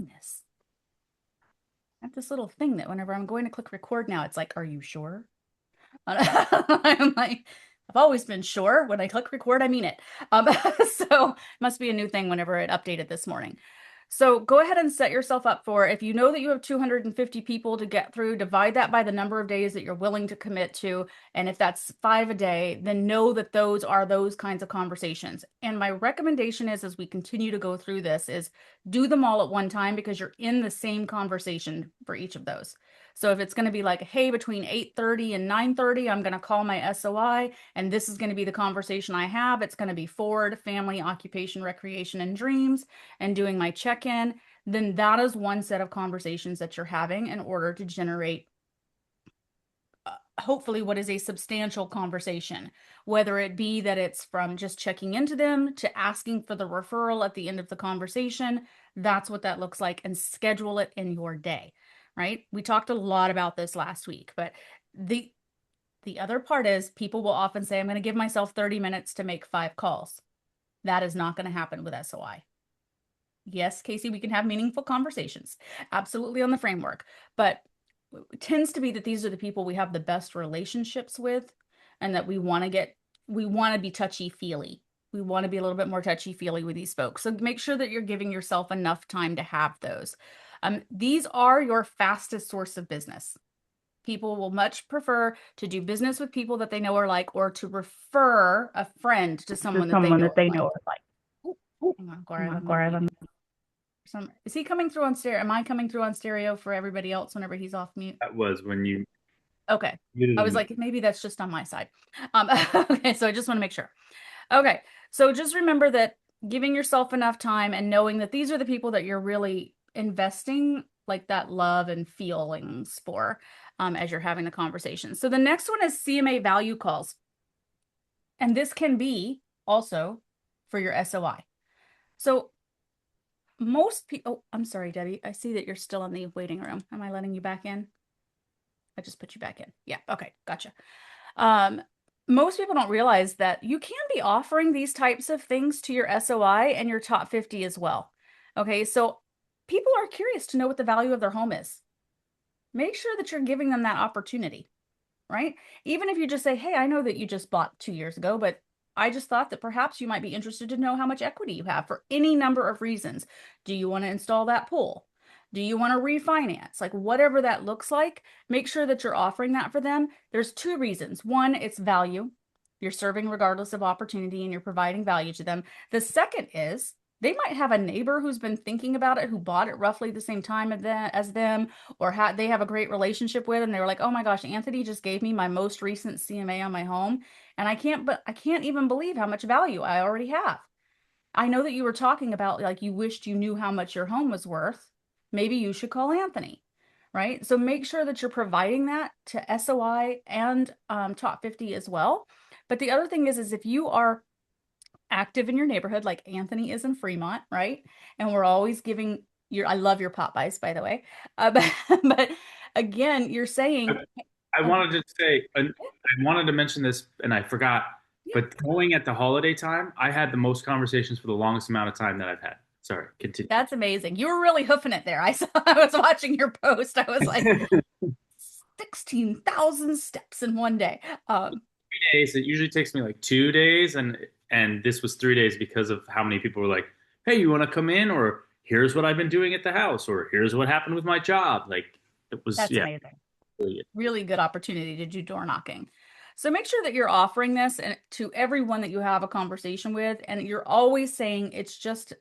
doing this. I have this little thing that whenever I'm going to click record now, it's like, are you sure? I'm like, I've always been sure. When I click record, I mean it. So it must be a new thing whenever it updated this morning. So go ahead and set yourself up for, if you know that you have 250 people to get through, divide that by the number of days that you're willing to commit to. And if that's 5 a day, then know that those are those kinds of conversations. And my recommendation is, as we continue to go through this, is do them all at one time because you're in the same conversation for each of those. So if it's going to be like, hey, between 8:30 and 9:30, I'm going to call my SOI, and this is going to be the conversation I have. It's going to be Ford, family, occupation, recreation, and dreams, and doing my check-in. Then that is one set of conversations that you're having in order to generate hopefully what is a substantial conversation, whether it be that it's from just checking into them to asking for the referral at the end of the conversation. That's what that looks like, and schedule it in your day, right? We talked a lot about this last week, but the other part is people will often say, I'm going to give myself 30 minutes to make 5 calls. That is not going to happen with SOI. Yes, Casey, we can have meaningful conversations, absolutely, on the framework, but it tends to be that these are the people we have the best relationships with, and that we want to be touchy-feely. We want to be a little bit more touchy-feely with these folks. So make sure that you're giving yourself enough time to have those. These are your fastest source of business. People will much prefer to do business with people that they know or like, or to refer a friend to someone that they know or like. Ooh, hang on, Gaurav, I'm gonna is he coming through on stereo? Am I coming through on stereo for everybody else whenever he's off mute? That was when you Okay. I muted was him. like, maybe that's just on my side. Okay, so I just want to make sure. Okay, so just remember that giving yourself enough time and knowing that these are the people that you're really investing like that love and feelings for as you're having the conversation. So the next one is CMA value calls. And this can be also for your SOI. So most people, oh, I'm sorry, Debbie. I see that you're still in the waiting room. Am I letting you back in? I just put you back in. Yeah. Okay. Gotcha. Um, Most people don't realize that you can be offering these types of things to your SOI and your top 50 as well. Okay. So people are curious to know what the value of their home is. Make sure that you're giving them that opportunity, right? Even if you just say, hey, I know that you just bought 2 years ago, but I just thought that perhaps you might be interested to know how much equity you have for any number of reasons. Do you want to install that pool? Do you want to refinance? Like whatever that looks like, make sure that you're offering that for them. There's 2 reasons. One, it's value. You're serving regardless of opportunity and you're providing value to them. The second is they might have a neighbor who's been thinking about it, who bought it roughly the same time as them, or they have a great relationship with, and they were like, oh my gosh, Anthony just gave me my most recent CMA on my home, and I can't even believe how much value I already have. I know that you were talking about like you wished you knew how much your home was worth. Maybe you should call Anthony, right? So make sure that you're providing that to SOI and top 50 as well. But the other thing is if you are active in your neighborhood, like Anthony is in Fremont, right? And we're always giving I love your Popeyes, by the way. But again, you're I, saying, I oh, wanted to say, I wanted to mention this and I forgot, yeah, but going at the holiday time, I had the most conversations for the longest amount of time that I've had. Sorry, continue. that's amazing. You were really hoofing it there. I saw, I was watching your post. I was like, 16,000 steps in one day. 3 days. It usually takes me like 2 days, and this was 3 days because of how many people were like, "Hey, you want to come in?" Or "Here's what I've been doing at the house," or "Here's what happened with my job." Like it was, That's yeah, amazing. really good. Really good opportunity to do door knocking. So make sure that you're offering this to everyone that you have a conversation with, and you're always saying it's just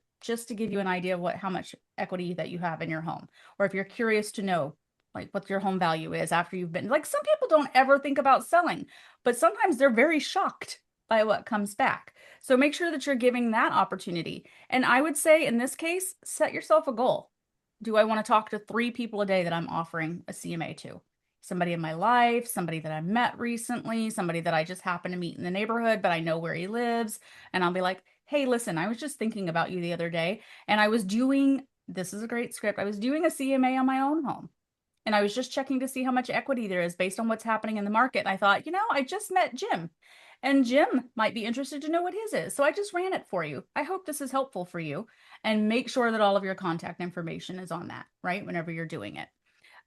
to give you an idea of how much equity that you have in your home, or if you're curious to know like what your home value is after you've been like some people don't ever think about selling, but sometimes they're very shocked by what comes back. So make sure that you're giving that opportunity. And I would say in this case, set yourself a goal. Do I want to talk to 3 people a day that I'm offering a CMA to? Somebody in my life, somebody that I met recently, somebody that I just happen to meet in the neighborhood, but I know where he lives. And I'll be like, hey, listen, I was just thinking about you the other day, and I was doing this is a great script. I was doing a CMA on my own home. And I was just checking to see how much equity there is based on what's happening in the market. And I thought, I just met Jim. And Jim might be interested to know what his is. So I just ran it for you. I hope this is helpful for you, and make sure that all of your contact information is on that, right? Whenever you're doing it.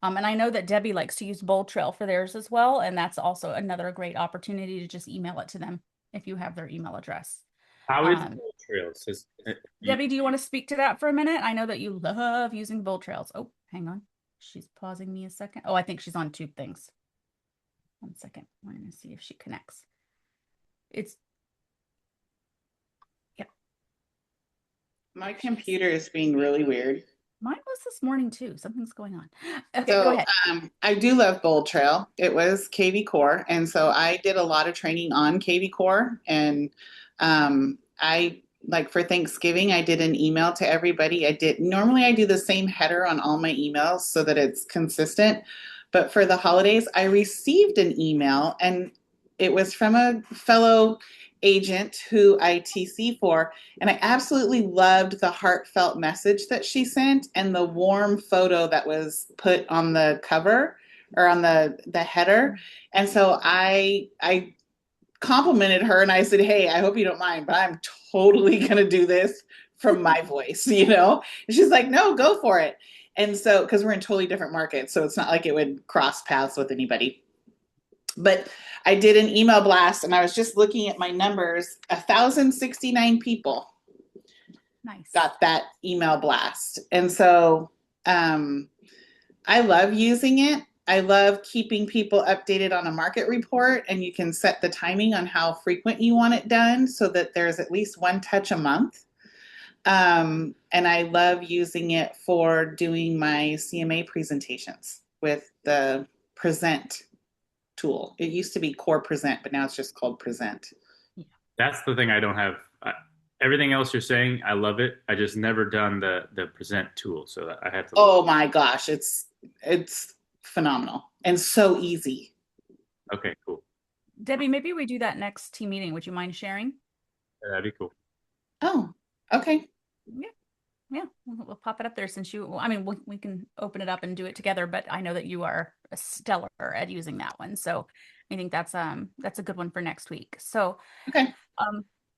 And I know that Debbie likes to use Bold Trail for theirs as well. And that's also another great opportunity to just email it to them if you have their email address. How is Um, Bold Trails? Debbie, do you want to speak to that for a minute? I know that you love using Bold Trails. Oh, hang on. She's pausing me a second. Oh, I think she's on two things. 1 second. I'm going to see if she connects. It's, yep. My computer is being really weird. Mine was this morning too. Something's going on. Okay, So go ahead. I do love Bold Trail. It was KV Core, and so I did a lot of training on KV Core. And I like for Thanksgiving, I did an email to everybody. I do the same header on all my emails so that it's consistent. But for the holidays, I received an email, and it was from a fellow agent who I TC for. And I absolutely loved the heartfelt message that she sent and the warm photo that was put on the cover or on the header. And so I complimented her and I said, "Hey, I hope you don't mind, but I'm totally gonna do this from my voice, you know?" And she's like, "No, go for it." And so, because we're in totally different markets, so it's not like it would cross paths with anybody. But I did an email blast and I was just looking at my numbers. 1,069 people Nice. got that email blast. And so I love using it. I love keeping people updated on a market report, and you can set the timing on how frequent you want it done so that there's at least one touch a month. And I love using it for doing my CMA presentations with the Present tool. It used to be Core Present, but now it's just called Present. That's the thing I don't have. Everything else you're saying, I love it. I just never done the present tool, so I have to. Oh my gosh, it's phenomenal and so easy. Okay, cool. Debbie, maybe we do that next team meeting. Would you mind sharing? Yeah, that'd be cool. Oh, okay. Yeah, we'll pop it up there since you, well, I mean, we can open it up and do it together, but I know that you are a stellar at using that one. So I think that's a good one for next week. So, Okay.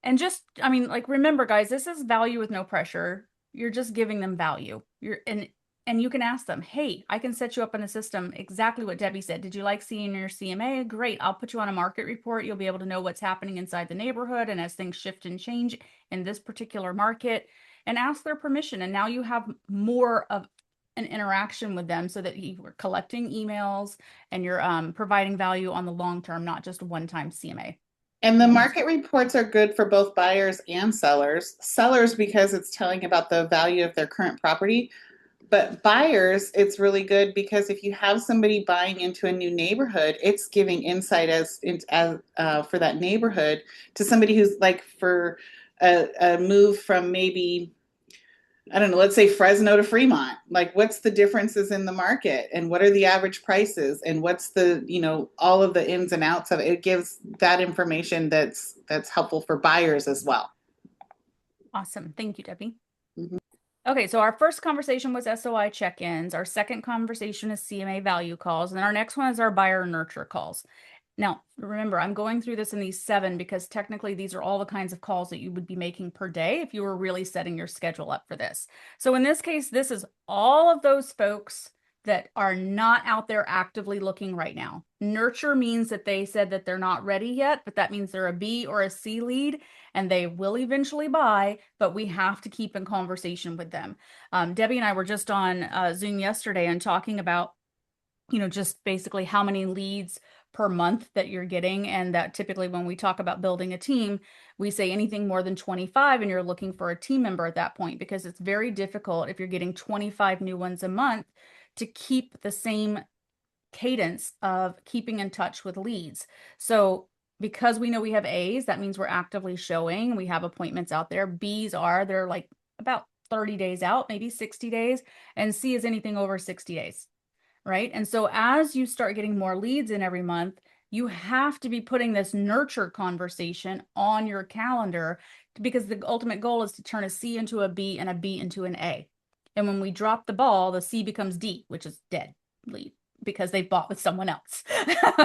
and just, I mean, like, remember guys, this is value with no pressure. You're just giving them value. And you can ask them, "Hey, I can set you up in a system." Exactly what Debbie said. Did you like seeing your CMA? Great. I'll put you on a market report. You'll be able to know what's happening inside the neighborhood and as things shift and change in this particular market, and ask their permission. And now you have more of an interaction with them so that you're collecting emails and you're providing value on the long term, not just one-time CMA. And the market reports are good for both buyers and sellers. Sellers, because it's telling about the value of their current property. But buyers, it's really good because if you have somebody buying into a new neighborhood, it's giving insight as for that neighborhood to somebody who's like for a move from maybe, I don't know, let's say Fresno to Fremont. Like, what's the differences in the market, and what are the average prices, and what's the, all of the ins and outs of it. It gives that information that's helpful for buyers as well. Awesome. Thank you, Debbie. Mhm. Okay, so our first conversation was SOI check-ins. Our second conversation is CMA value calls. And then our next one is our buyer nurture calls. Now, remember, I'm going through this in these 7 because technically these are all the kinds of calls that you would be making per day if you were really setting your schedule up for this. So in this case, this is all of those folks that are not out there actively looking right now. Nurture means that they said that they're not ready yet, but that means they're a B or a C lead and they will eventually buy, but we have to keep in conversation with them. Debbie and I were just on Zoom yesterday and talking about, just basically how many leads per month that you're getting. And that typically when we talk about building a team, we say anything more than 25 and you're looking for a team member at that point, because it's very difficult if you're getting 25 new ones a month to keep the same cadence of keeping in touch with leads. So because we know we have A's, that means we're actively showing, we have appointments out there. B's they're like about 30 days out, maybe 60 days, and C is anything over 60 days, right? And so as you start getting more leads in every month, you have to be putting this nurture conversation on your calendar, because the ultimate goal is to turn a C into a B and a B into an A. And when we drop the ball, the C becomes D, which is dead lead, because they bought with someone else.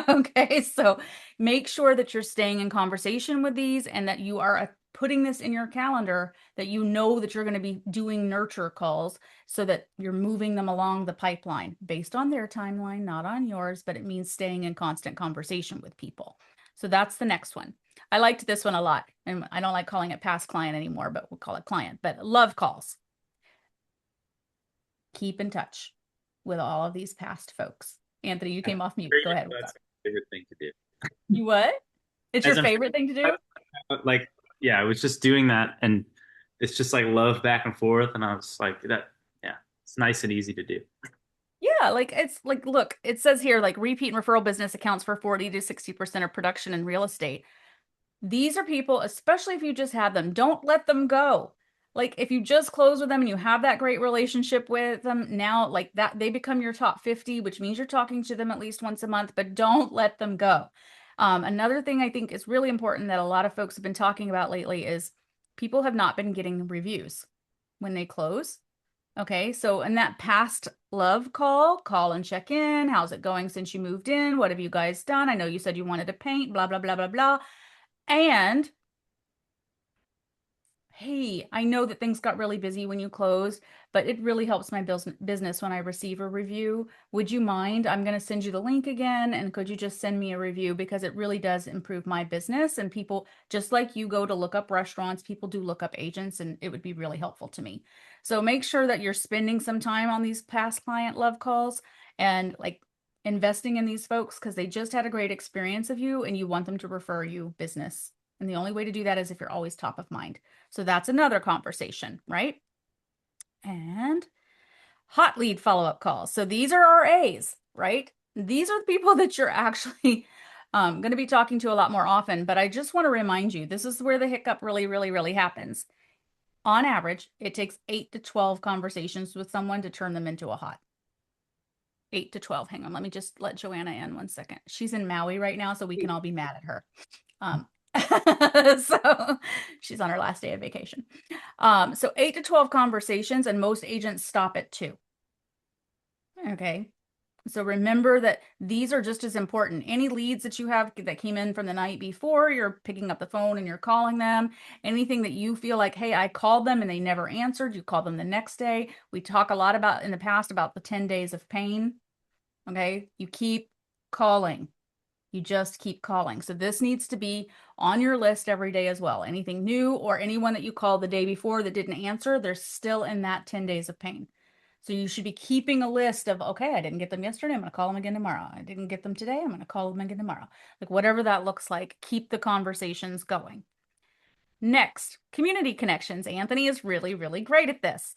Okay, so make sure that you're staying in conversation with these and that you are putting this in your calendar, that you know that you're going to be doing nurture calls so that you're moving them along the pipeline based on their timeline, not on yours, but it means staying in constant conversation with people. So that's the next one. I liked this one a lot, and I don't like calling it past client anymore, but we'll call it client. But love calls. Keep in touch with all of these past folks. Anthony, you came off mute. Go ahead. That's my favorite thing to do. You what? It's your favorite thing to do? Like, yeah, I was just doing that, and it's just like love back and forth, and I was like, that, yeah, it's nice and easy to do. Yeah, like it's like, look, it says here, like repeat and referral business accounts for 40 to 60% of production in real estate. These are people, especially if you just have them, don't let them go. Like if you just close with them and you have that great relationship with them, now like that, they become your top 50, which means you're talking to them at least once a month, but don't let them go. Another thing I think is really important that a lot of folks have been talking about lately is people have not been getting reviews when they close. Okay, so in that past love call and check in. How's it going since you moved in? What have you guys done? I know you said you wanted to paint, blah, blah, blah, blah, blah. And hey, I know that things got really busy when you closed, but it really helps my business when I receive a review. Would you mind? I'm going to send you the link again, and could you just send me a review, because it really does improve my business, and people, just like you go to look up restaurants, people do look up agents, and it would be really helpful to me. So make sure that you're spending some time on these past client love calls and like investing in these folks because they just had a great experience of you and you want them to refer you business. And the only way to do that is if you're always top of mind. So that's another conversation, right? And hot lead follow-up calls. So these are our A's, right? These are the people that you're actually going to be talking to a lot more often. But I just want to remind you, this is where the hiccup really, really, really happens. On average, it takes 8 to 12 conversations with someone to turn them into a hot. 8 to 12. Hang on, let me just let Joanna in 1 second. She's in Maui right now, so we can all be mad at her. So she's on her last day of vacation. So 8 to 12 conversations, and most agents stop at 2. Okay. So remember that these are just as important. Any leads that you have that came in from the night before, you're picking up the phone and you're calling them. Anything that you feel like, hey, I called them and they never answered, you call them the next day. We talk a lot about in the past about the 10 days of pain. Okay. You keep calling. You just keep calling. So this needs to be on your list every day as well. Anything new or anyone that you called the day before that didn't answer, they're still in that 10 days of pain. So you should be keeping a list of, okay, I didn't get them yesterday, I'm going to call them again tomorrow. I didn't get them today, I'm going to call them again tomorrow. Like whatever that looks like, keep the conversations going. Next, community connections. Anthony is really, really great at this.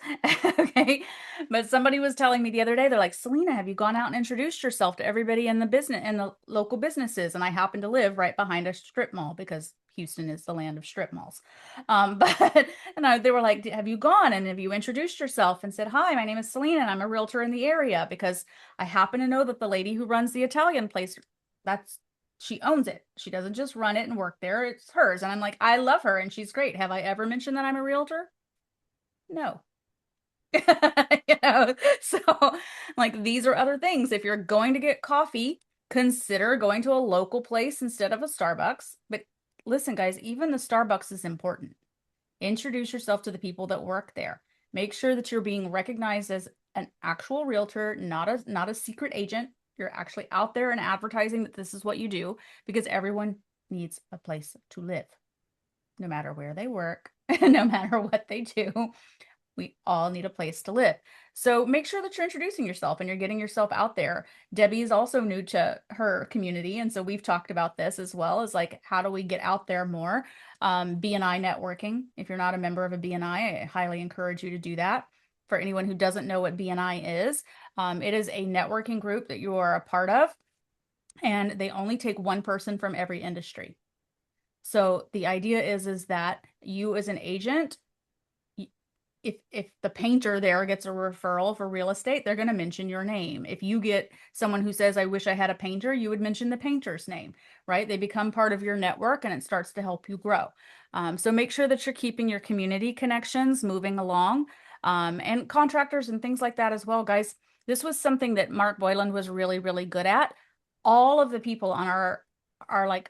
Okay. But somebody was telling me the other day, they're like, Selena, have you gone out and introduced yourself to everybody in the business and the local businesses? And I happen to live right behind a strip mall because Houston is the land of strip malls. They were like, have you gone and have you introduced yourself and said, hi, my name is Selena and I'm a realtor in the area, because I happen to know that the lady who runs the Italian place, she owns it. She doesn't just run it and work there. It's hers. And I'm like, I love her and she's great. Have I ever mentioned that I'm a realtor? No. So like these are other things. If you're going to get coffee, consider going to a local place instead of a Starbucks. But listen, guys, even the Starbucks is important. Introduce yourself to the people that work there. Make sure that you're being recognized as an actual realtor, not a secret agent. You're actually out there and advertising that this is what you do, because everyone needs a place to live, no matter where they work, no matter what they do. We all need a place to live. So make sure that you're introducing yourself and you're getting yourself out there. Debbie is also new to her community. And so we've talked about this as well, as like, how do we get out there more? BNI networking. If you're not a member of a BNI, I highly encourage you to do that. For anyone who doesn't know what BNI is, it is a networking group that you are a part of, and they only take one person from every industry. So the idea is that you as an agent, if the painter there gets a referral for real estate, they're going to mention your name. If you get someone who says, I wish I had a painter, you would mention the painter's name, right? They become part of your network and it starts to help you grow. So make sure that you're keeping your community connections moving along. and contractors and things like that as well, guys. This was something that Mark Boyland was really, really good at. All of the people on our like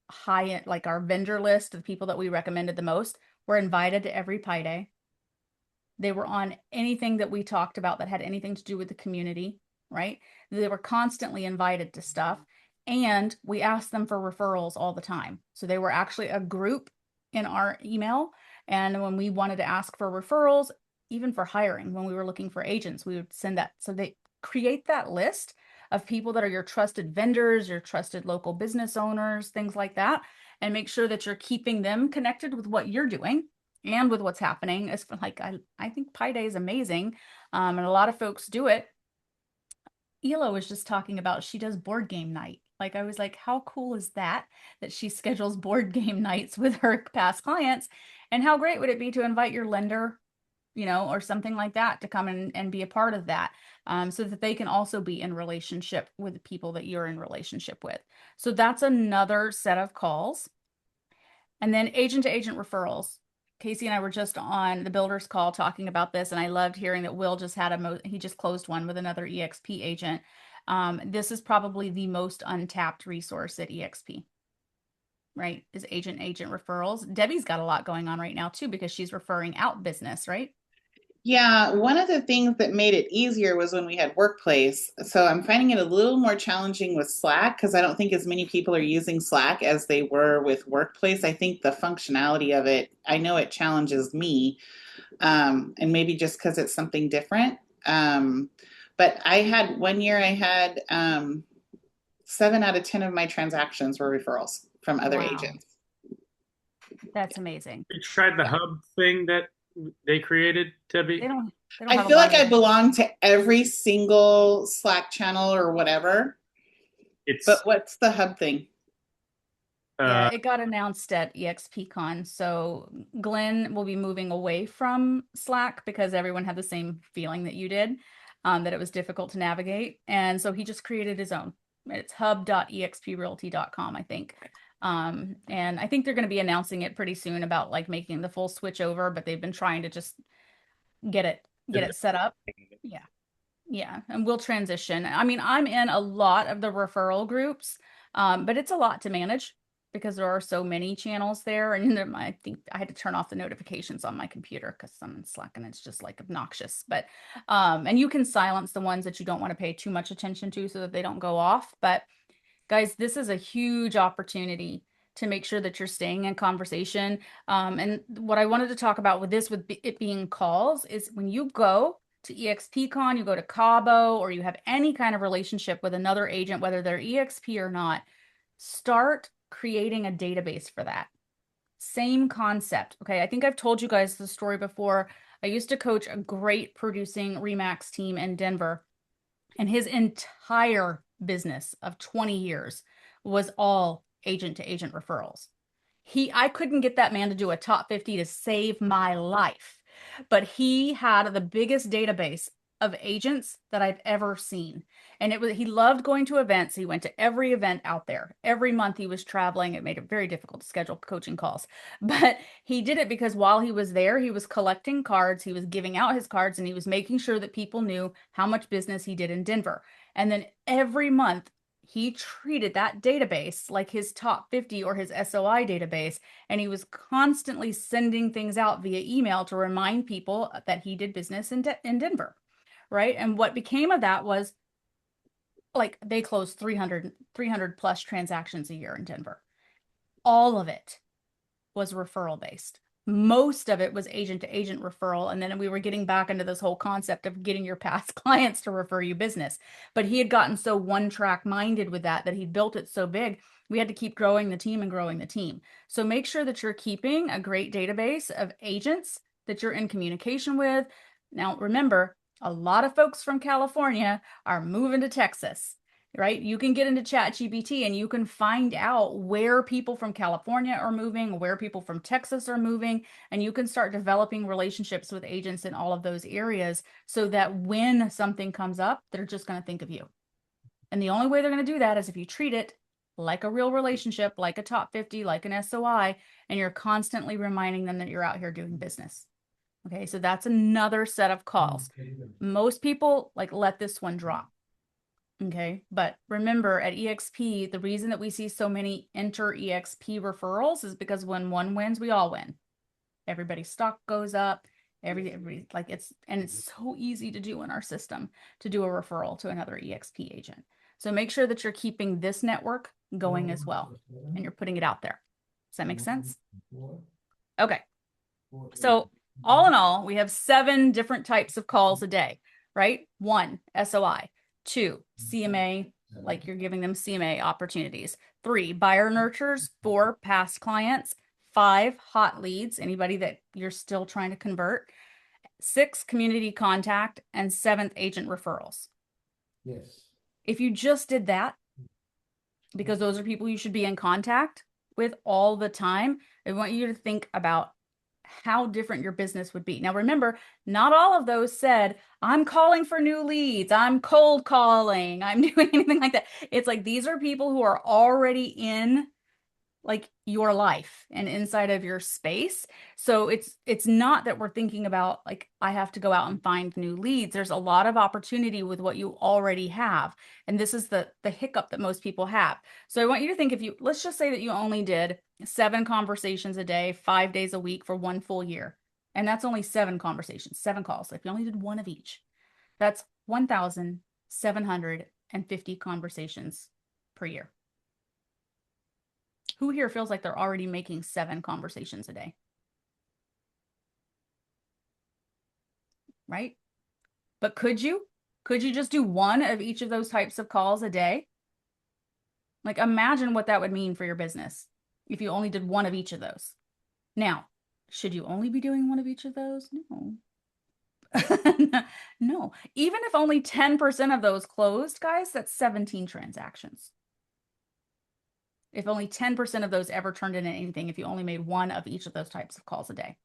high, like our vendor list of people that we recommended the most were invited to every Pi Day. They were on anything that we talked about that had anything to do with the community, right? They were constantly invited to stuff. And we asked them for referrals all the time. So they were actually a group in our email. And when we wanted to ask for referrals, even for hiring, when we were looking for agents, we would send that. So they create that list of people that are your trusted vendors, your trusted local business owners, things like that, and make sure that you're keeping them connected with what you're doing and with what's happening. It's like, I think Pi Day is amazing. And a lot of folks do it. Elo was just talking about she does board game night. Like, I was like, how cool is that she schedules board game nights with her past clients? And how great would it be to invite your lender, or something like that to come in and be a part of that, so that they can also be in relationship with the people that you're in relationship with. So that's another set of calls. And then agent to agent referrals. Casey and I were just on the builders call talking about this, and I loved hearing that Will just had he just closed one with another EXP agent. This is probably the most untapped resource at EXP, right? Is agent referrals. Debbie's got a lot going on right now too, because she's referring out business, right? Yeah, one of the things that made it easier was when we had Workplace. So I'm finding it a little more challenging with Slack because I don't think as many people are using Slack as they were with Workplace. I think the functionality of it, I know it challenges me, and maybe just because it's something different. But I had one year, I had 7 out of 10 of my transactions were referrals from other Wow. agents. That's amazing. You tried the hub thing that they created, Debbie? They don't I have a feel lot like of I belong to every single Slack channel or whatever. It's But what's the hub thing? Yeah, it got announced at EXPCon. So Glenn will be moving away from Slack because everyone had the same feeling that you did, that it was difficult to navigate. And so he just created his own. It's hub.exprealty.com, I think. And I think they're going to be announcing it pretty soon about like making the full switch over, but they've been trying to just get it set up. Yeah. Yeah. And we'll transition. I mean, I'm in a lot of the referral groups, but it's a lot to manage because there are so many channels there. And I think I had to turn off the notifications on my computer because I'm in Slack and it's just like obnoxious. But and you can silence the ones that you don't want to pay too much attention to so that they don't go off. But guys, this is a huge opportunity to make sure that you're staying in conversation. And what I wanted to talk about with this, with it being calls, is when you go to EXPCon, you go to Cabo, or you have any kind of relationship with another agent, whether they're EXP or not, start creating a database for that. Same concept. Okay. I think I've told you guys the story before. I used to coach a great producing Remax team in Denver, and his entire business of 20 years was all agent to agent referrals. I couldn't get that man to do a top 50 to save my life, but he had the biggest database of agents that I've ever seen. And he loved going to events. He went to every event out there. Every month he was traveling. It made it very difficult to schedule coaching calls, but he did it because while he was there, he was collecting cards, he was giving out his cards, and he was making sure that people knew how much business he did in Denver. And then every month he treated that database like his top 50 or his SOI database. And he was constantly sending things out via email to remind people that he did business in Denver. Right. And what became of that was like they closed 300 plus transactions a year in Denver. All of it was referral based. Most of it was agent to agent referral. And then we were getting back into this whole concept of getting your past clients to refer you business. But he had gotten so one track minded with that he built it so big. We had to keep growing the team and growing the team. So make sure that you're keeping a great database of agents that you're in communication with. Now, remember, a lot of folks from California are moving to Texas. Right? You can get into ChatGPT and you can find out where people from California are moving, where people from Texas are moving, and you can start developing relationships with agents in all of those areas so that when something comes up, they're just going to think of you. And the only way they're going to do that is if you treat it like a real relationship, like a top 50, like an SOI, and you're constantly reminding them that you're out here doing business. Okay, so that's another set of calls. Most people like let this one drop. Okay, but remember at EXP, the reason that we see so many enter EXP referrals is because when one wins, we all win. Everybody's stock goes up. Every like it's so easy to do in our system to do a referral to another EXP agent. So make sure that you're keeping this network going as well and you're putting it out there. Does that make sense? Okay. So all in all, we have 7 different types of calls a day, right? 1, SOI. 2, CMA, like you're giving them CMA opportunities. 3, buyer nurtures. 4, past clients. 5, hot leads, anybody that you're still trying to convert. 6, community contact. And 7th, agent referrals. Yes. If you just did that, because those are people you should be in contact with all the time, I want you to think about how different your business would be. Now, remember, not all of those said, I'm calling for new leads, I'm cold calling, I'm doing anything like that. It's like, these are people who are already in like your life and inside of your space. So it's not that we're thinking about like, I have to go out and find new leads. There's a lot of opportunity with what you already have. And this is the hiccup that most people have. So I want you to think, if you, let's just say that you only did 7 conversations a day, 5 days a week for 1 full year. And that's only 7 conversations, 7 calls. If you only did 1 of each, that's 1,750 conversations per year. Who here feels like they're already making 7 conversations a day? Right? But could you just do 1 of each of those types of calls a day? Like, imagine what that would mean for your business if you only did 1 of each of those. Now, should you only be doing 1 of each of those? No. No. Even if only 10% of those closed, guys, that's 17 transactions. If only 10% of those ever turned into anything, if you only made 1 of each of those types of calls a day,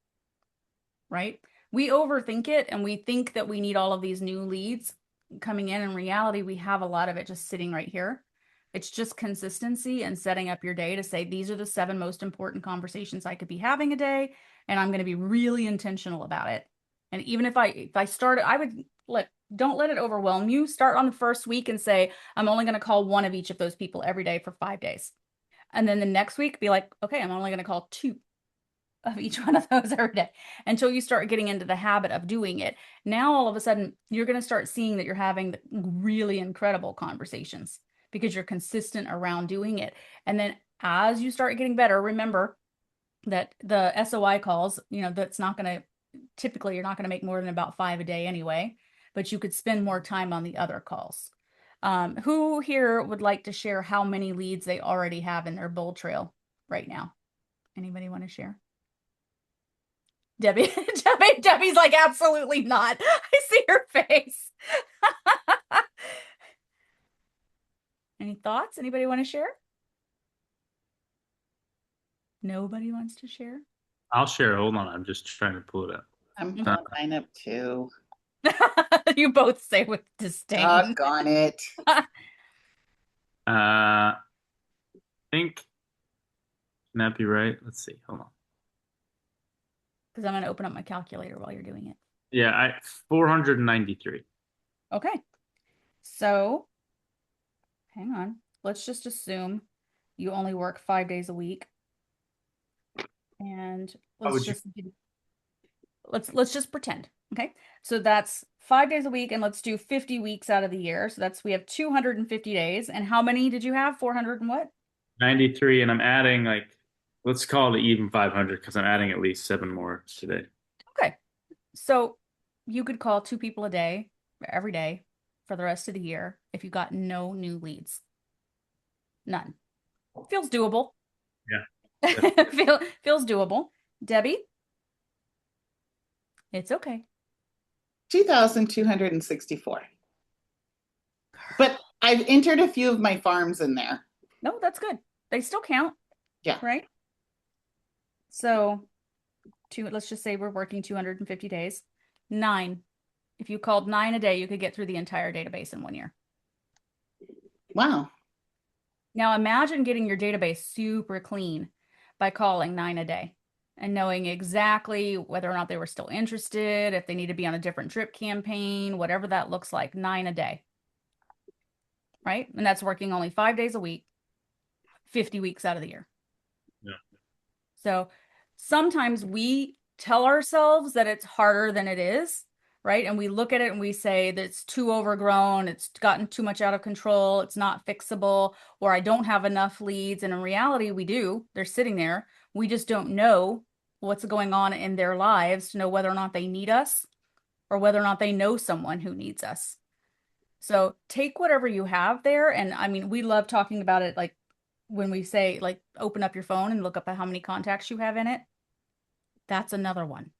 right? We overthink it and we think that we need all of these new leads coming in. In reality, we have a lot of it just sitting right here. It's just consistency and setting up your day to say, these are the 7 most important conversations I could be having a day, and I'm going to be really intentional about it. And even if I started, I would don't let it overwhelm you. Start on the first week and say, I'm only going to call 1 of each of those people every day for 5 days. And then the next week, be like, okay, I'm only going to call 2 of each one of those every day until you start getting into the habit of doing it. Now, all of a sudden, you're going to start seeing that you're having really incredible conversations because you're consistent around doing it. And then as you start getting better, remember that the SOI calls, that's not going to, typically, you're not going to make more than about 5 a day anyway, but you could spend more time on the other calls. Who here would like to share how many leads they already have in their bold trail right now? Anybody want to share? Debbie, Debbie's like, absolutely not. I see her face. Any thoughts? Anybody want to share? Nobody wants to share? I'll share. Hold on. I'm just trying to pull it up. I'm pulling mine up too. You both say with disdain. Doggone it. I think, can that be right? Let's see. Hold on. Because I'm going to open up my calculator while you're doing it. Yeah, 493. Okay. So, hang on. Let's just assume you only work 5 days a week. And let's just pretend. Okay. So that's 5 days a week, and let's do 50 weeks out of the year. So we have 250 days. And how many did you have? 400 and what? 93, and I'm adding let's call it even 500 because I'm adding at least 7 more today. Okay. So you could call 2 people a day every day for the rest of the year if you got no new leads. None. Feels doable. Yeah. Feels doable. Debbie? It's okay. 2,264. But I've entered a few of my farms in there. No, that's good. They still count. Yeah. Right? So let's just say we're working 250 days. 9. If you called 9 a day, you could get through the entire database in 1 year. Wow. Now imagine getting your database super clean by calling 9 a day. and knowing exactly whether or not they were still interested, if they need to be on a different drip campaign, whatever that looks like, 9 a day, right? And that's working only 5 days a week, 50 weeks out of the year. Yeah. So sometimes we tell ourselves that it's harder than it is, right? And we look at it and we say that it's too overgrown, it's gotten too much out of control, it's not fixable, or I don't have enough leads. And in reality, we do. They're sitting there. We just don't know what's going on in their lives to know whether or not they need us or whether or not they know someone who needs us. So take whatever you have there. And I mean, we love talking about it, like when we say, like, open up your phone and look up at how many contacts you have in it. That's another one.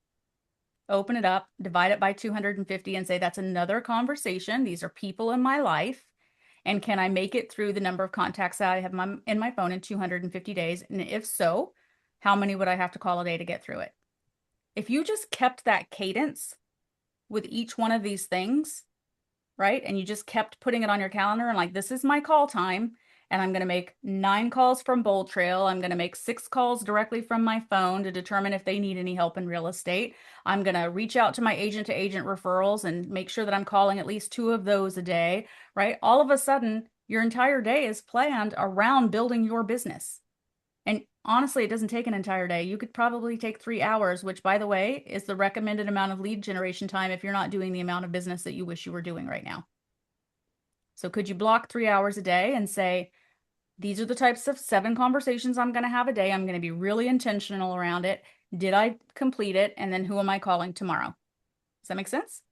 Open it up, divide it by 250 and say, that's another conversation. These are people in my life. And can I make it through the number of contacts that I have in my phone in 250 days? And if so, how many would I have to call a day to get through it? If you just kept that cadence with each one of these things, right? And you just kept putting it on your calendar and like, this is my call time. And I'm going to make 9 calls from Bold Trail. I'm going to make 6 calls directly from my phone to determine if they need any help in real estate. I'm going to reach out to my agent to agent referrals and make sure that I'm calling at least 2 of those a day, right? All of a sudden, your entire day is planned around building your business. And honestly, it doesn't take an entire day. You could probably take 3 hours, which, by the way, is the recommended amount of lead generation time if you're not doing the amount of business that you wish you were doing right now. So could you block 3 hours a day and say, these are the types of 7 conversations I'm going to have a day. I'm going to be really intentional around it. Did I complete it? And then who am I calling tomorrow? Does that make sense?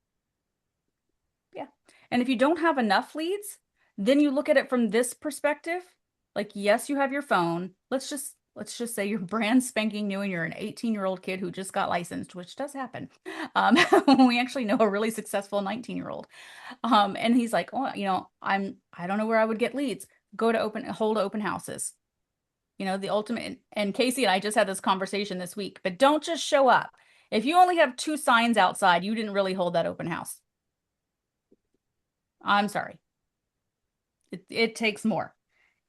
Yeah. And if you don't have enough leads, then you look at it from this perspective. Like, yes, you have your phone. Let's just say you're brand spanking new and you're an 18-year-old kid who just got licensed, which does happen. We actually know a really successful 19-year-old. And he's like, oh, I don't know where I would get leads. Go to hold open houses. The ultimate, and Casey and I just had this conversation this week, but don't just show up. If you only have 2 signs outside, you didn't really hold that open house. I'm sorry. It takes more.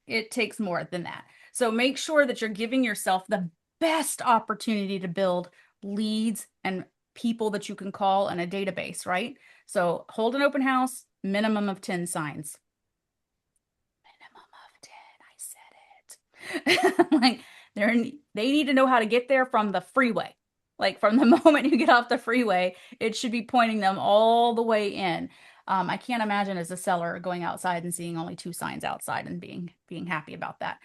It takes more than that. So make sure that you're giving yourself the best opportunity to build leads and people that you can call in a database, right? So hold an open house, minimum of 10 signs. Minimum of 10, I said it. Like, they need to know how to get there from the freeway. Like, from the moment you get off the freeway, it should be pointing them all the way in. I can't imagine as a seller going outside and seeing only 2 signs outside and being happy about that.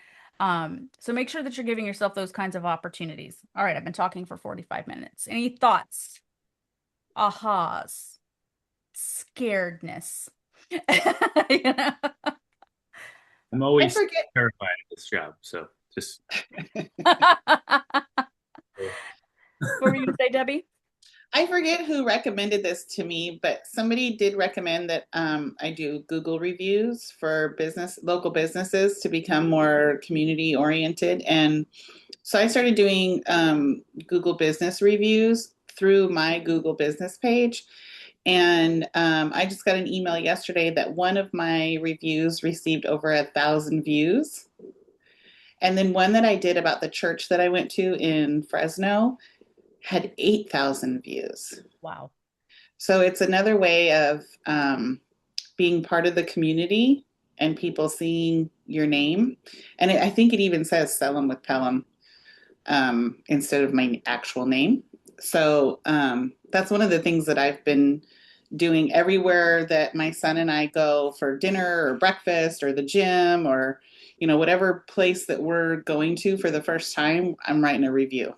So make sure that you're giving yourself those kinds of opportunities. All right, I've been talking for 45 minutes. Any thoughts? Ahas? Scaredness? You know? I'm I always forget. terrified of this job, so just What were you gonna say, Debbie? I forget who recommended this to me, but somebody did recommend that I do Google reviews for local businesses to become more community oriented. And so I started doing Google business reviews through my Google business page. And I just got an email yesterday that one of my reviews received over 1,000 views. And then one that I did about the church that I went to in Fresno had 8,000 views. Wow. So it's another way of being part of the community and people seeing your name. And I think it even says Selim with Pelham instead of my actual name. So that's one of the things that I've been doing everywhere that my son and I go for dinner or breakfast or the gym or, whatever place that we're going to for the first time, I'm writing a review.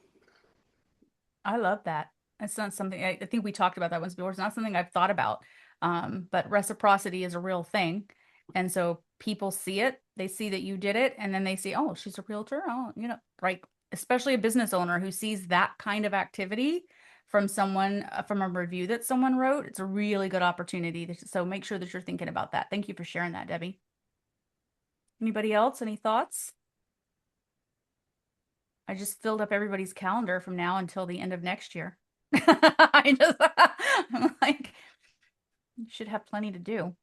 I love that. That's not something I think we talked about that once before. It's not something I've thought about. But reciprocity is a real thing. And so people see it, they see that you did it, and then they see, oh, she's a realtor. Oh, right. Especially a business owner who sees that kind of activity from someone, from a review that someone wrote. It's a really good opportunity. So make sure that you're thinking about that. Thank you for sharing that, Debbie. Anybody else? Any thoughts? I just filled up everybody's calendar from now until the end of next year. I'm like, you should have plenty to do.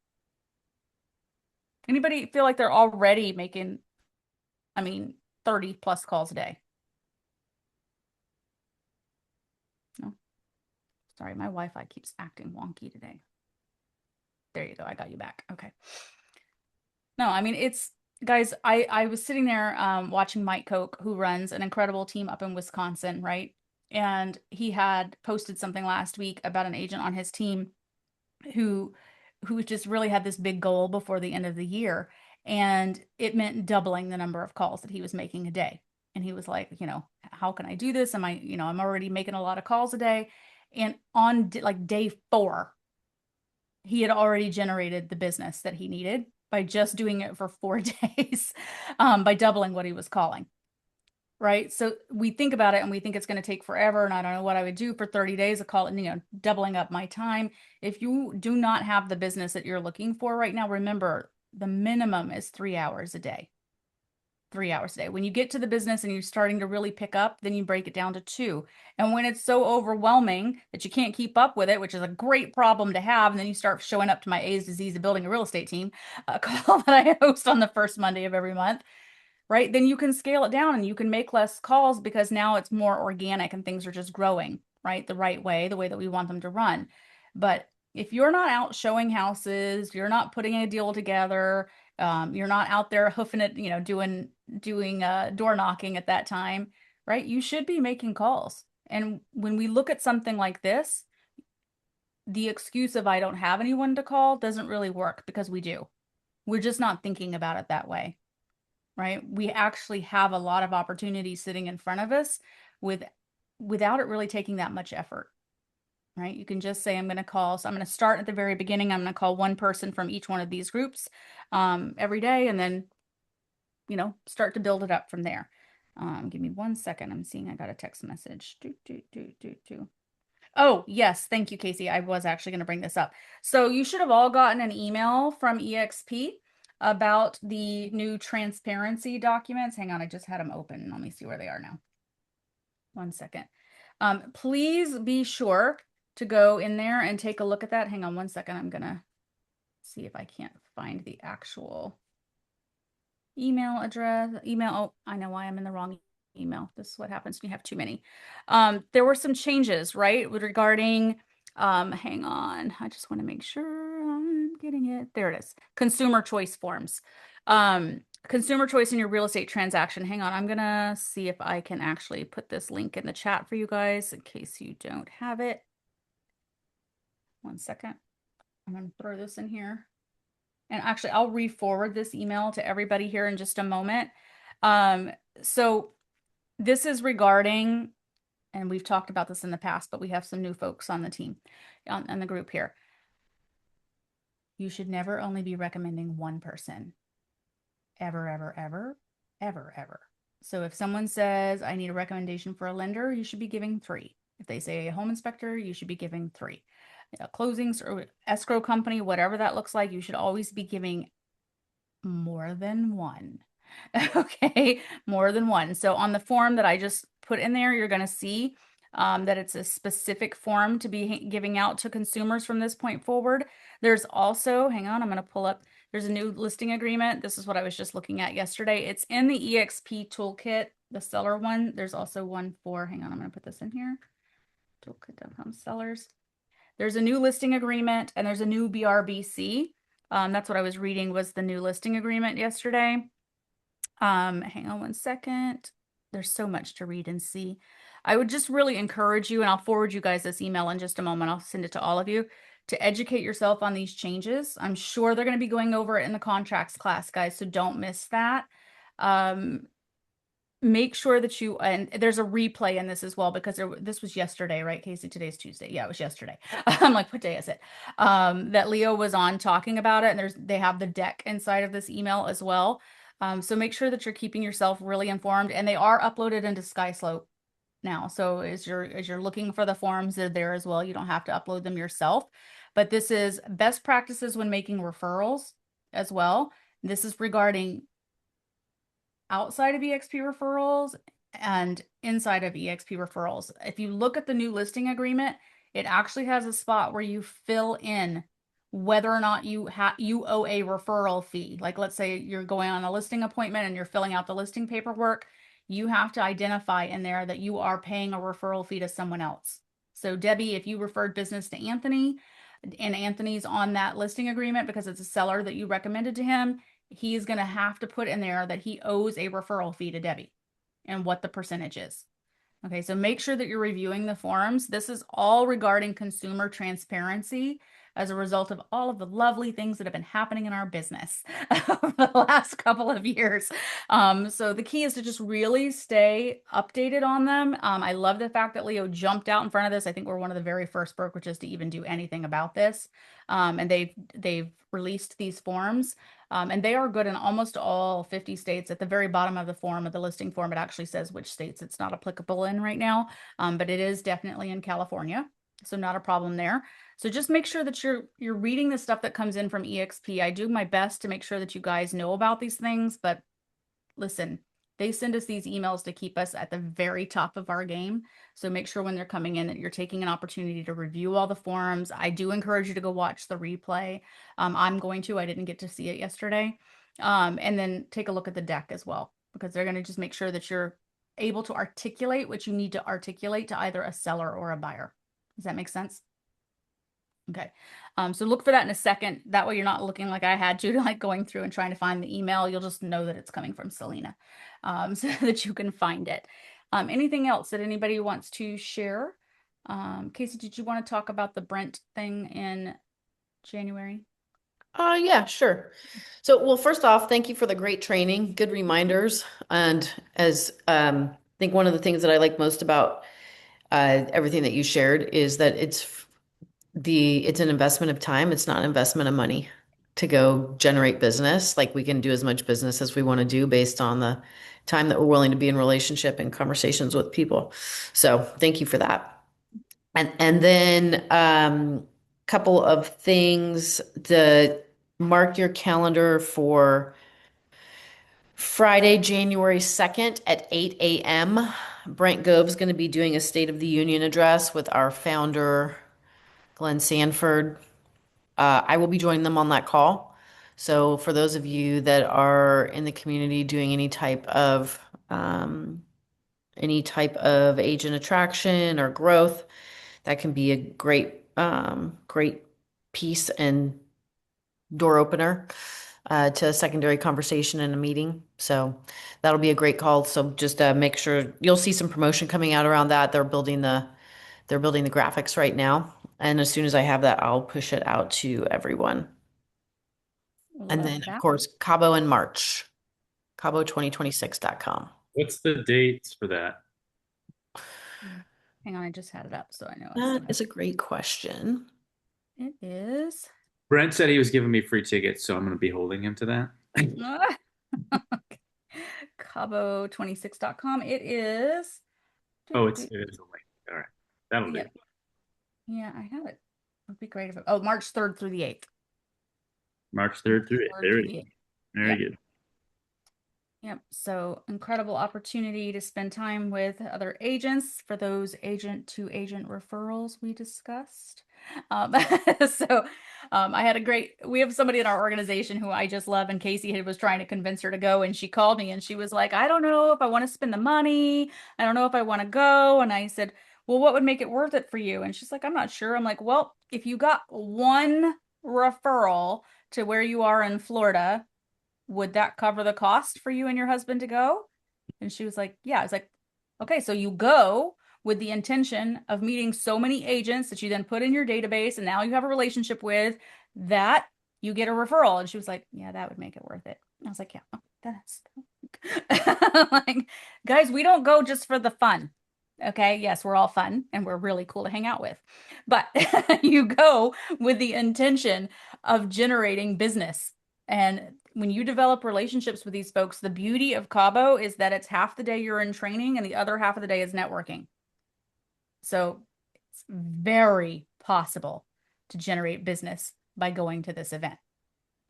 Anybody feel like they're already making, 30 plus calls a day? Sorry, my Wi-Fi keeps acting wonky today. There you go. I got you back. Okay. No, I mean, it's guys, I was sitting there watching Mike Koch, who runs an incredible team up in Wisconsin, right? And he had posted something last week about an agent on his team who just really had this big goal before the end of the year, and it meant doubling the number of calls that he was making a day. And he was like, how can I do this? Am I, I'm already making a lot of calls a day. And on like day 4, he had already generated the business that he needed by just doing it for 4 days, by doubling what he was calling. Right. So we think about it and we think it's going to take forever. And I don't know what I would do for 30 days of call it, doubling up my time. If you do not have the business that you're looking for right now, remember the minimum is 3 hours a day. 3 hours a day. When you get to the business and you're starting to really pick up, then you break it down to 2. And when it's so overwhelming that you can't keep up with it, which is a great problem to have, and then you start showing up to my A's to Z's of building a real estate team, a call that I host on the first Monday of every month, right? Then you can scale it down and you can make less calls because now it's more organic and things are just growing, right? The right way, the way that we want them to run. But if you're not out showing houses, you're not putting a deal together, you're not out there hoofing it, doing door knocking at that time, right? You should be making calls. And when we look at something like this, the excuse of I don't have anyone to call doesn't really work, because we do. We're just not thinking about it that way, right? We actually have a lot of opportunities sitting in front of us without it really taking that much effort, right? You can just say, I'm going to call. So I'm going to start at the very beginning. I'm going to call one person from each one of these groups every day, and then, start to build it up from there. Give me 1 second. I'm seeing I got a text message. Oh, yes. Thank you, Casey. I was actually going to bring this up. So you should have all gotten an email from EXP about the new transparency documents. Hang on, I just had them open. Let me see where they are now. 1 second. Please be sure to go in there and take a look at that. Hang on 1 second. I'm gonna see if I can't find the actual email address. Oh, I know why I'm in the wrong email. This is what happens when you have too many. There were some changes, right, regarding, hang on. I just want to make sure I'm getting it. There it is. Consumer choice forms. Consumer choice in your real estate transaction. Hang on. I'm going to see if I can actually put this link in the chat for you guys in case you don't have it. 1 second. I'm going to throw this in here. And actually, I'll re-forward this email to everybody here in just a moment. So this is regarding, and we've talked about this in the past, but we have some new folks on the team, on the group here. You should never only be recommending one person. Ever, ever, ever, ever, ever. So if someone says, I need a recommendation for a lender, you should be giving 3. If they say a home inspector, you should be giving 3. Closings or escrow company, whatever that looks like, you should always be giving more than 1. Okay, more than 1. So on the form that I just put in there, you're going to see that it's a specific form to be giving out to consumers from this point forward. There's also, hang on, I'm going to pull up, there's a new listing agreement. This is what I was just looking at yesterday. It's in the EXP toolkit, the seller one. There's also one for, hang on, I'm going to put this in here. Toolkit.com sellers. There's a new listing agreement and there's a new BRBC. That's what I was reading was the new listing agreement yesterday. Hang on 1 second. There's so much to read and see. I would just really encourage you, and I'll forward you guys this email in just a moment. I'll send it to all of you to educate yourself on these changes. I'm sure they're going to be going over it in the contracts class, guys, so don't miss that. Make sure that you, and there's a replay in this as well, because this was yesterday, right, Casey? Today's Tuesday. Yeah, it was yesterday. I'm like, what day is it? That Leo was on talking about it, and they have the deck inside of this email as well. So make sure that you're keeping yourself really informed, and they are uploaded into SkySlope now. So as you're looking for the forms, they're there as well. You don't have to upload them yourself, but this is best practices when making referrals as well. This is regarding outside of EXP referrals and inside of EXP referrals. If you look at the new listing agreement, it actually has a spot where you fill in whether or not you owe a referral fee. Like, let's say you're going on a listing appointment and you're filling out the listing paperwork, you have to identify in there that you are paying a referral fee to someone else. So Debbie, if you referred business to Anthony and Anthony's on that listing agreement because it's a seller that you recommended to him, he's going to have to put in there that he owes a referral fee to Debbie and what the percentage is. Okay, so make sure that you're reviewing the forms. This is all regarding consumer transparency as a result of all of the lovely things that have been happening in our business over the last couple of years. So the key is to just really stay updated on them. I love the fact that Leo jumped out in front of this. I think we're one of the very first brokerages to even do anything about this. And they've released these forms. And they are good in almost all 50 states. At the very bottom of the form, of the listing form, it actually says which states it's not applicable in right now, but it is definitely in California, so not a problem there. So just make sure that you're reading the stuff that comes in from EXP. I do my best to make sure that you guys know about these things, but listen, they send us these emails to keep us at the very top of our game. So make sure when they're coming in that you're taking an opportunity to review all the forms. I do encourage you to go watch the replay. I'm going to, I didn't get to see it yesterday. And then take a look at the deck as well, because they're going to just make sure that you're able to articulate what you need to articulate to either a seller or a buyer. Does that make sense? Okay. So look for that in a second. That way you're not looking like I had to, like going through and trying to find the email. You'll just know that it's coming from Selena, so that you can find it. Anything else that anybody wants to share? Casey, did you want to talk about the Brent thing in January? Yeah, sure. So, well, first off, thank you for the great training, good reminders. And as I think one of the things that I like most about everything that you shared is that it's an investment of time. It's not an investment of money to go generate business. Like we can do as much business as we want to do based on the time that we're willing to be in relationship and conversations with people. So thank you for that. And then couple of things to mark your calendar for Friday, January 2nd at 8 a.m. Brent Gove's going to be doing a State of the Union address with our founder, Glenn Sanford. I will be joining them on that call. So for those of you that are in the community doing any type of agent attraction or growth, that can be a great piece and door opener to a secondary conversation in a meeting. So that'll be a great call. So just make sure you'll see some promotion coming out around that. They're building the graphics right now. And as soon as I have that, I'll push it out to everyone. And then, of course, Cabo in March, cabo2026.com. What's the dates for that? Hang on, I just had it up, so I know. That is a great question. It is. Brent said he was giving me free tickets, so I'm going to be holding him to that. Okay. Cabo26.com. It is. Oh, it is a link. All right. That'll do. Yeah, I have it. It would be great if it, March 3rd through the 8th. March 3rd through 8th. There we go. Very good. Yep. So incredible opportunity to spend time with other agents for those agent to agent referrals we discussed. We have somebody in our organization who I just love, and Casey was trying to convince her to go, and she called me and she was like, I don't know if I want to spend the money. I don't know if I want to go. And I said, well, what would make it worth it for you? And she's like, I'm not sure. I'm like, well, if you got one referral to where you are in Florida, would that cover the cost for you and your husband to go? And she was like, yeah. I was like, okay, so you go with the intention of meeting so many agents that you then put in your database and now you have a relationship with, that you get a referral. And she was like, yeah, that would make it worth it. And I was like, yeah, that's like, guys, we don't go just for the fun. Okay. Yes, we're all fun and we're really cool to hang out with, but you go with the intention of generating business. And when you develop relationships with these folks, the beauty of Cabo is that it's half the day you're in training and the other half of the day is networking. So it's very possible to generate business by going to this event.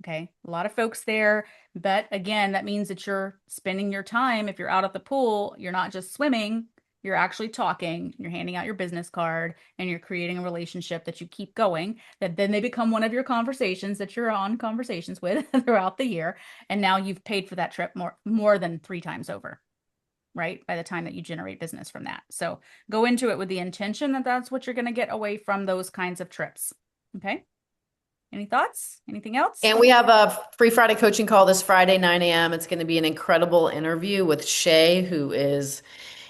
Okay. A lot of folks there, but again, that means that you're spending your time. If you're out at the pool, you're not just swimming, you're actually talking, you're handing out your business card, and you're creating a relationship that you keep going, that then they become one of your conversations that you're on conversations with throughout the year. And now you've paid for that trip more than 3 times over. right? By the time that you generate business from that. So go into it with the intention that that's what you're going to get away from those kinds of trips. Okay. Any thoughts? Anything else? And we have a free Friday coaching call this Friday, 9 a.m. It's going to be an incredible interview with Shay, who is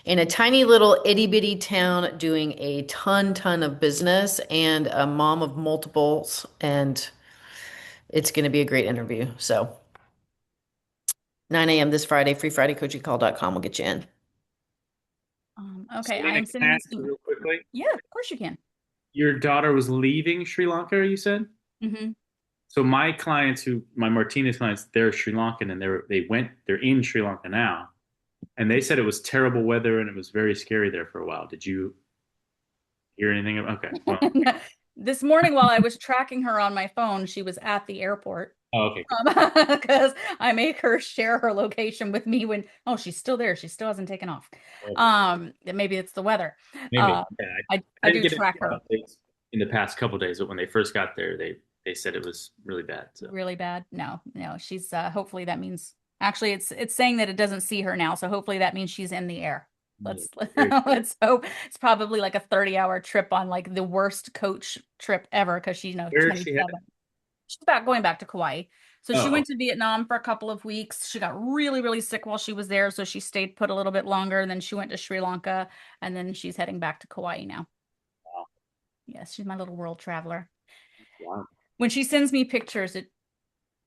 in a tiny little itty bitty town doing a ton of business and a mom of multiples. And it's going to be a great interview. So 9 a.m. this Friday, freefridaycoachingcall.com will get you in. Okay, Selena, I'm can I sending ask this. you real quickly. Yeah, of course you can. Your daughter was leaving Sri Lanka, you said? Mm-hmm. So my clients my Martinez clients, they're Sri Lankan and they're in Sri Lanka now. And they said it was terrible weather and it was very scary there for a while. Did you hear anything? Okay. Well, This morning, while I was tracking her on my phone, she was at the airport oh, okay. because I make her share her location with me when, oh, she's still there. She still hasn't taken off. Maybe it's the weather. Maybe. Um, Yeah, I didn't do get track any her. updates in the past couple of days, but when they first got there, they said it was really bad. So Really bad. No, she's hopefully that means actually it's saying that it doesn't see her now. So hopefully that means she's in the air. Let's very good. let's hope. It's probably like a 30-hour trip on like the worst coach trip ever because she's Where is she 27. headed? She's going back to Kauai. So she Oh, went to Vietnam for a couple of weeks. She got really, really sick while she was there. So she stayed put a little bit longer. And then she went to Sri Lanka. And then she's heading back to Kauai now. wow. Yes, she's my little world traveler. Wow. When she sends me pictures,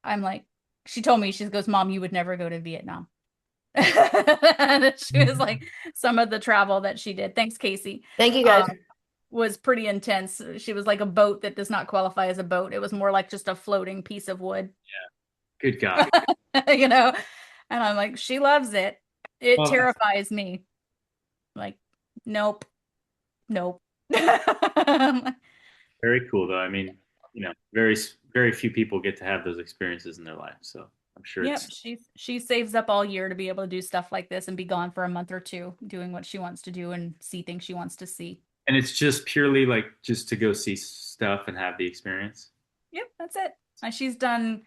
I'm like, she told me, she goes, Mom, you would never go to Vietnam. And she was like, some of the travel that she did. Thanks, Casey. Thank you, guys. Was pretty intense. She was like a boat that does not qualify as a boat. It was more like just a floating piece of wood. Yeah. Good God. And I'm like, she loves it. It Well, terrifies me. Like, nope. very cool though. I mean, very few people get to have those experiences in their life. So I'm sure Yep, it's she saves up all year to be able to do stuff like this and be gone for a month or two doing what she wants to do and see things she wants to see. and it's just purely like just to go see stuff and have the experience. Yep, that's it. She's done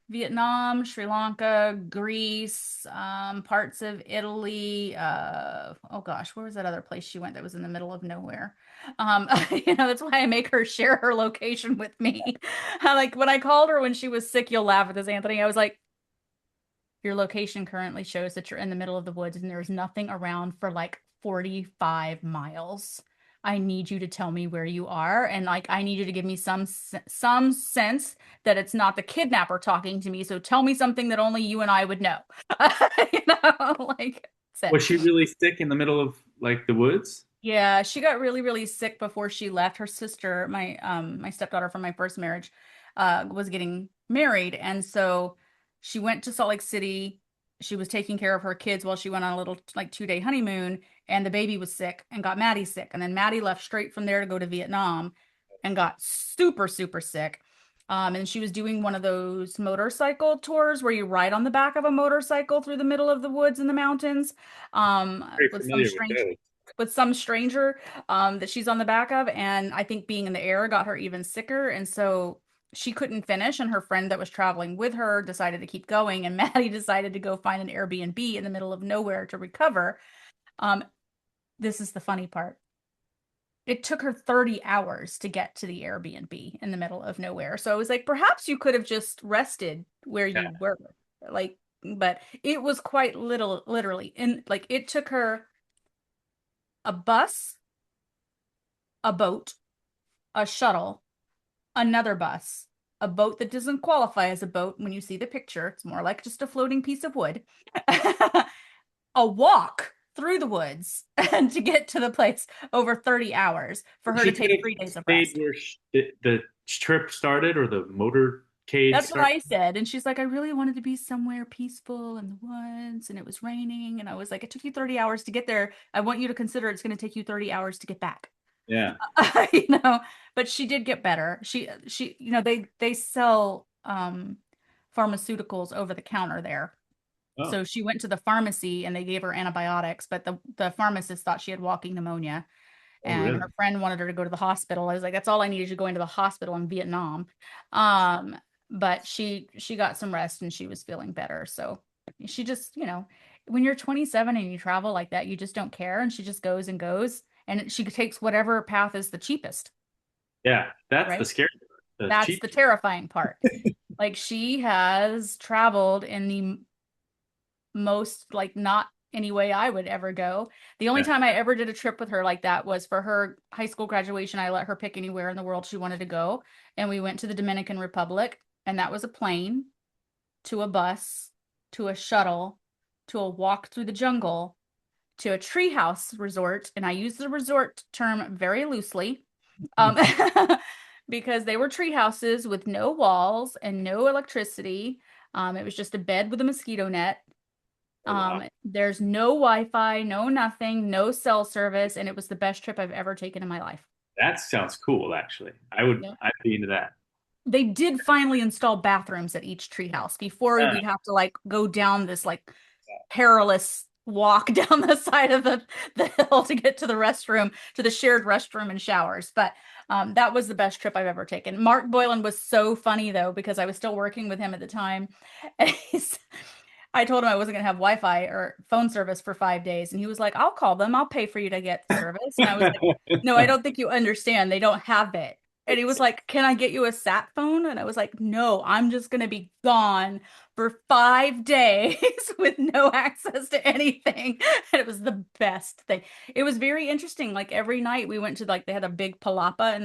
Vietnam, Sri Lanka, Greece, parts of Italy. Oh gosh, where was that other place she went that was in the middle of nowhere? That's why I make her share her location with me. Like when I called her when she was sick, you'll laugh at this, Anthony. I was like, your location currently shows that you're in the middle of the woods and there's nothing around for like 45 miles. I need you to tell me where you are. And like, I need you to give me some sense that it's not the kidnapper talking to me. So tell me something that only you and I would know. Like, Was she really sick in the middle of like the woods? yeah, she got really, really sick before she left. Her sister, my stepdaughter from my first marriage, was getting married. And so she went to Salt Lake City. She was taking care of her kids while she went on a little like 2-day honeymoon, and the baby was sick and got Maddie sick. And then Maddie left straight from there to go to Vietnam and got super, super sick. And she was doing one of those motorcycle tours where you ride on the back of a motorcycle through the middle of the woods and the mountains, Very with familiar with those. some stranger that she's on the back of. And I think being in the air got her even sicker. And so she couldn't finish. And her friend that was traveling with her decided to keep going. And Maddie decided to go find an Airbnb in the middle of nowhere to recover. This is the funny part. It took her 30 hours to get to the Airbnb in the middle of nowhere. So I was like, perhaps you could have just rested where you were. Like, but it was quite literally. And like, it took her a bus, a boat, a shuttle, another bus, a boat that doesn't qualify as a boat when you see the picture. It's more like just a floating piece of wood, a walk through the woods and to get to the place over 30 hours for her She to could take have 3 days of stayed rest. where the trip started or the motorcade That's what started. I said. And she's like, I really wanted to be somewhere peaceful in the woods and it was raining. And I was like, it took you 30 hours to get there. I want you to consider it's going to take you 30 hours to get back. Yeah. But she did get better. She they sell pharmaceuticals over the counter there. Oh, So she went to the pharmacy and they gave her antibiotics, but the pharmacist thought she had walking pneumonia. oh, And really? her friend wanted her to go to the hospital. I was like, that's all I needed, to go into the hospital in Vietnam. But she got some rest and she was feeling better. So she just, when you're 27 and you travel like that, you just don't care. And she just goes and goes, and she takes whatever path is the cheapest, Yeah, that's the right? scary part. The That's cheap. the terrifying part. Like she has traveled in the most, like, not any way I would ever go. The only Yeah. time I ever did a trip with her like that was for her high school graduation. I let her pick anywhere in the world she wanted to go, and we went to the Dominican Republic, and that was a plane to a bus to a shuttle to a walk through the jungle to a treehouse resort. And I use the resort term very loosely, um, because they were tree houses with no walls and no electricity. It was just a bed with a mosquito net. Oh, wow. There's no Wi-Fi, no nothing, no cell service, and it was the best trip I've ever taken in my life. That sounds cool, actually. Yeah. I'd be into that. They did finally install bathrooms at each treehouse. Before Yeah. we'd have to like go down this like perilous walk down the side of the hill to get to the restroom, to the shared restroom and showers. But that was the best trip I've ever taken. Mark Boylan was so funny though, because I was still working with him at the time. And I told him I wasn't going to have Wi-Fi or phone service for 5 days. And he was like, I'll call them. I'll pay for you to get service. And I was like, no, I don't think you understand. They don't have it. And he was like, can I get you a sat phone? And I was like, no, I'm just going to be gone for 5 days with no access to anything. And it was the best thing. It was very interesting. Like every night we went to, like, they had a big palapa in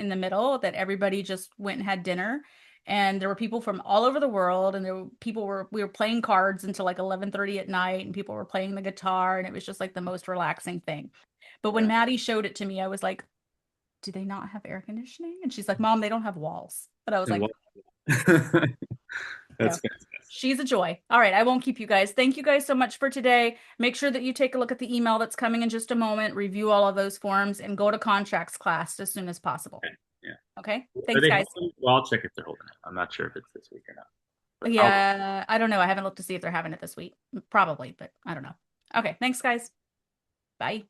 the middle that everybody just went and had dinner. And there were people from all over the world, and we were playing cards until like 11:30 at night, and people were playing the guitar, and it was just like the most relaxing thing. But when Yeah. Maddie showed it to me, I was like, do they not have air conditioning? And she's like, Mom, they don't have walls. But I was like, That's no, fantastic. she's a joy. All right, I won't keep you guys. Thank you guys so much for today. Make sure that you take a look at the email that's coming in just a moment, review all of those forms, and go to contracts class as soon as possible. Okay. Yeah. Okay, Are thanks, they guys. holding? Well, I'll check if they're holding it. I'm not sure if it's this week or not. But Yeah, I don't know. I haven't looked to see if they're having it this week. Probably, but I don't know. Okay, thanks, guys. Bye.